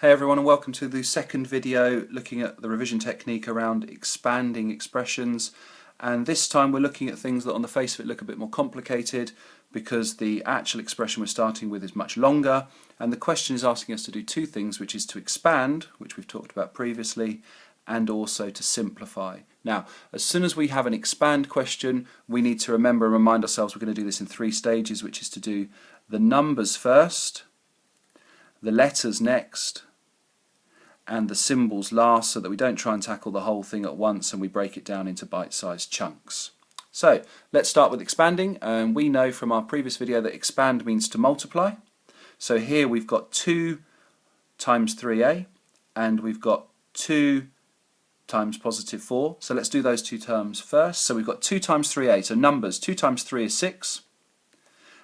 Hey everyone, and welcome to the second video looking at the revision technique around expanding expressions. And this time we're looking at things that on the face of it look a bit more complicated because the actual expression we're starting with is much longer, and the question is asking us to do two things, which is to expand, which we've talked about previously, and also to simplify. Now, as soon as we have an expand question, we need to remember and remind ourselves we're going to do this in three stages, which is to do the numbers first, the letters next, and the symbols last, so that we don't try and tackle the whole thing at once and we break it down into bite-sized chunks. So let's start with expanding, and we know from our previous video that expand means to multiply. So here we've got 2 times 3a and we've got 2 times positive 4. So let's do those two terms first. So we've got 2 times 3a, so numbers, 2 times 3 is 6.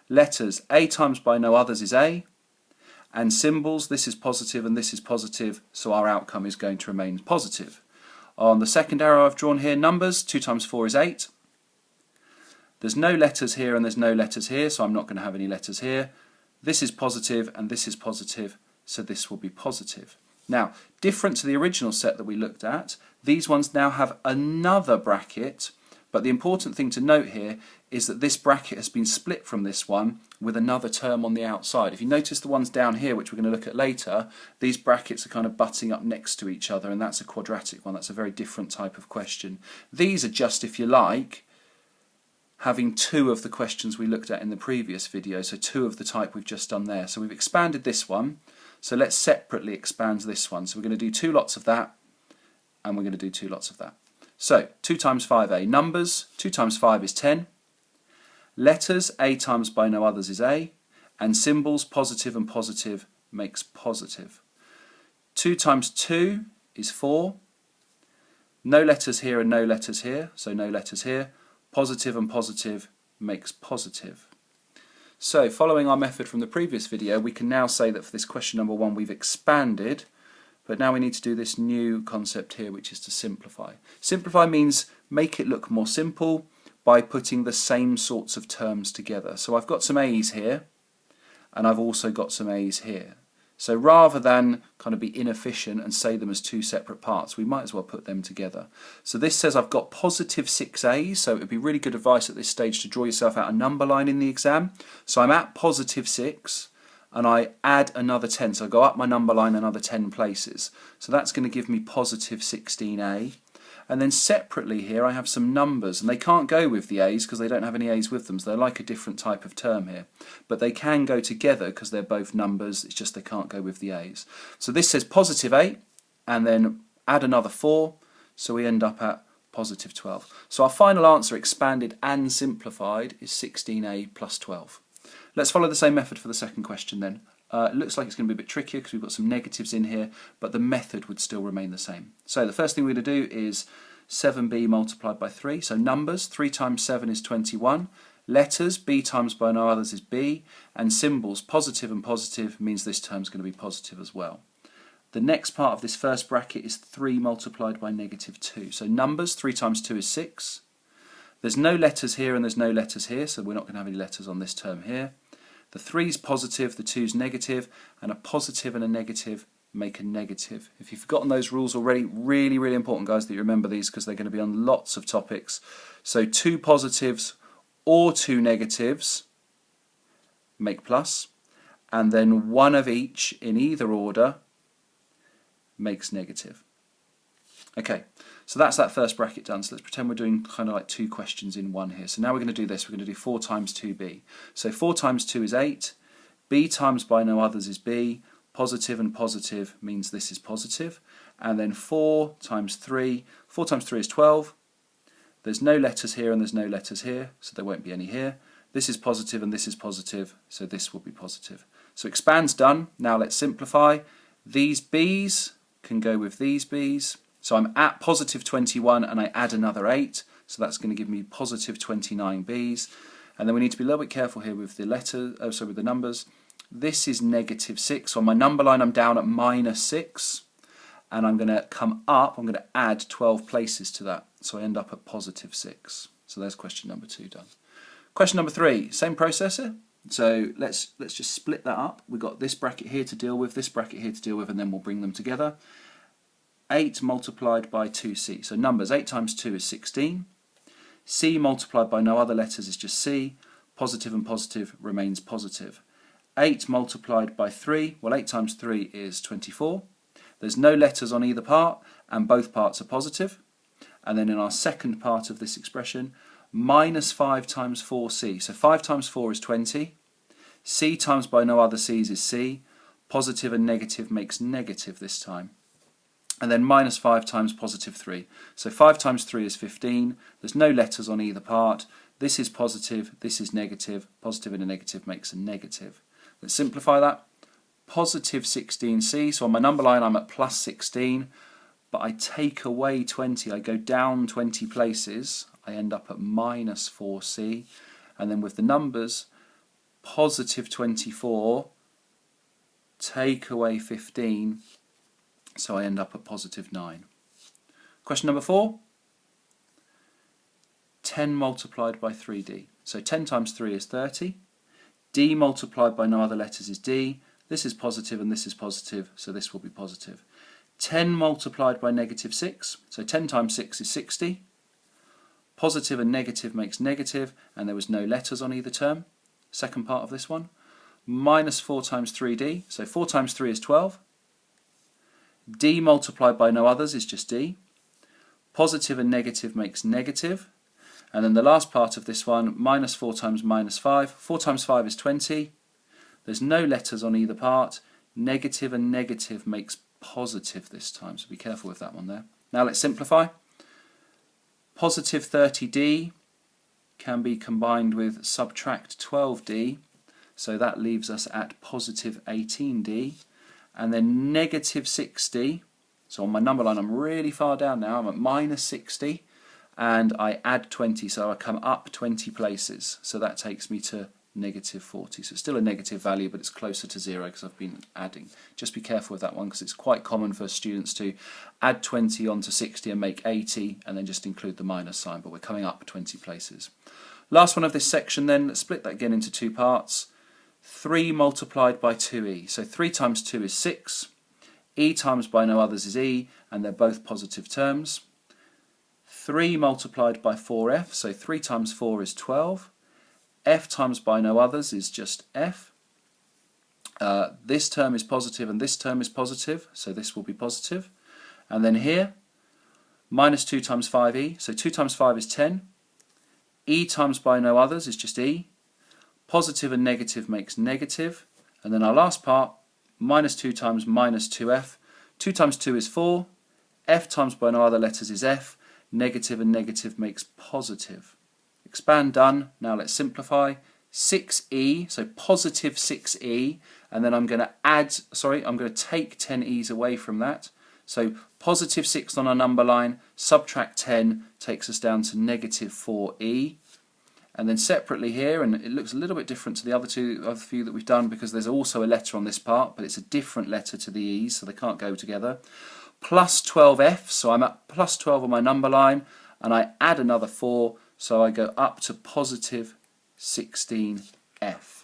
Letters, a times by no others is a. And symbols, this is positive and this is positive, so our outcome is going to remain positive. On the second arrow I've drawn here, numbers, 2 times 4 is 8. There's no letters here and there's no letters here, so I'm not going to have any letters here. This is positive and this is positive, so this will be positive. Now, different to the original set that we looked at, these ones now have another bracket, but the important thing to note here is that this bracket has been split from this one with another term on the outside. If you notice the ones down here, which we're going to look at later, these brackets are kind of butting up next to each other, and that's a quadratic one. That's a very different type of question. These are just, if you like, having two of the questions we looked at in the previous video, so two of the type we've just done there. So we've expanded this one, so let's separately expand this one. So we're going to do 2 lots of that, and we're going to do 2 lots of that. So 2 times 5a, numbers, 2 times 5 is 10. Letters, a times by no others is a, and symbols, positive and positive makes positive. 2 times 2 is 4. No letters here and no letters here, so no letters here. Positive and positive makes positive. So following our method from the previous video, we can now say that for this question number 1 we've expanded, but now we need to do this new concept here, which is to simplify. Simplify means make it look more simple by putting the same sorts of terms together. So I've got some a's here, and I've also got some a's here. So rather than kind of be inefficient and say them as 2 separate parts, we might as well put them together. So this says I've got positive 6 a's, so it would be really good advice at this stage to draw yourself out a number line in the exam. So I'm at positive 6, and I add another 10, so I go up my number line another 10 places. So that's going to give me positive 16a. And then separately here I have some numbers, and they can't go with the a's because they don't have any a's with them, so they're like a different type of term here. But they can go together because they're both numbers, it's just they can't go with the a's. So this says positive 8, and then add another 4, so we end up at positive 12. So our final answer, expanded and simplified, is 16a plus 12. Let's follow the same method for the second question then. It looks like it's going to be a bit trickier because we've got some negatives in here, but the method would still remain the same. So the first thing we're going to do is 7b multiplied by 3. So numbers, 3 times 7 is 21. Letters, b times by no others is b. And symbols, positive and positive, means this term's going to be positive as well. The next part of this first bracket is 3 multiplied by negative 2. So numbers, 3 times 2 is 6. There's no letters here and there's no letters here, so we're not going to have any letters on this term here. The 3's positive, the 2's negative, and a positive and a negative make a negative. If you've forgotten those rules already, really, really important, guys, that you remember these because they're going to be on lots of topics. So 2 positives or 2 negatives make plus, and then 1 of each in either order makes negative. Okay, so that's that first bracket done. So let's pretend we're doing kind of like 2 questions in one here. So now we're going to do this. We're going to do 4 times 2b. So 4 times 2 is 8. b times by no others is b. Positive and positive means this is positive. And then 4 times 3. 4 times 3 is 12. There's no letters here and there's no letters here, so there won't be any here. This is positive and this is positive, so this will be positive. So expand's done. Now let's simplify. These b's can go with these b's. So I'm at positive 21 and I add another 8, so that's going to give me positive 29 b's. And then we need to be a little bit careful here with the with the numbers. This is negative 6, so on my number line I'm down at minus 6, and I'm going to come up, I'm going to add 12 places to that, so I end up at positive 6. So there's question number 2 done. Question number 3, same process here. So let's just split that up. We've got this bracket here to deal with, this bracket here to deal with, and then we'll bring them together. 8 multiplied by 2c. So numbers, 8 times 2 is 16. C multiplied by no other letters is just C. Positive and positive remains positive. 8 multiplied by 3, well 8 times 3 is 24. There's no letters on either part, and both parts are positive. And then in our second part of this expression, minus 5 times 4c. So 5 times 4 is 20. C times by no other c's is C. Positive and negative makes negative this time. And then minus 5 times positive 3. So 5 times 3 is 15. There's no letters on either part. This is positive, this is negative. Positive and a negative makes a negative. Let's simplify that. Positive 16c. So on my number line I'm at plus 16. But I take away 20. I go down 20 places. I end up at minus 4c. And then with the numbers, positive 24, take away 15, so I end up at positive 9. Question number 4. 10 multiplied by 3d. So 10 times 3 is 30. D multiplied by no other letters is D. This is positive and this is positive, so this will be positive. 10 multiplied by negative 6. So 10 times 6 is 60. Positive and negative makes negative, and there was no letters on either term. Second part of this one. Minus 4 times 3d. So 4 times 3 is 12. D multiplied by no others is just D. Positive and negative makes negative. And then the last part of this one, minus 4 times minus 5. 4 times 5 is 20. There's no letters on either part. Negative and negative makes positive this time, so be careful with that one there. Now let's simplify. Positive 30d can be combined with subtract 12d, so that leaves us at positive 18d. And then negative 60, so on my number line I'm really far down now, I'm at minus 60, and I add 20, so I come up 20 places, so that takes me to negative 40. So it's still a negative value, but it's closer to 0 because I've been adding. Just be careful with that one because it's quite common for students to add 20 onto 60 and make 80 and then just include the minus sign, but we're coming up 20 places. Last one of this section then, let's split that again into two parts. 3 multiplied by 2e. So 3 times 2 is 6. E times by no others is E, and they're both positive terms. 3 multiplied by 4f, so 3 times 4 is 12. F times by no others is just F. This term is positive and this term is positive, so this will be positive. And then here, minus 2 times 5e, so 2 times 5 is 10. E times by no others is just E. Positive and negative makes negative. And then our last part, minus 2 times minus 2f. 2 times 2 is 4. F times by no other letters is F. Negative and negative makes positive. Expand done. Now let's simplify. 6e, so positive 6e, and then I'm going to take 10 e's away from that. So positive 6 on our number line, subtract 10 takes us down to negative 4e. And then separately here, and it looks a little bit different to the other few that we've done because there's also a letter on this part, but it's a different letter to the e's, so they can't go together. Plus 12f, so I'm at plus 12 on my number line, and I add another 4, so I go up to positive 16f.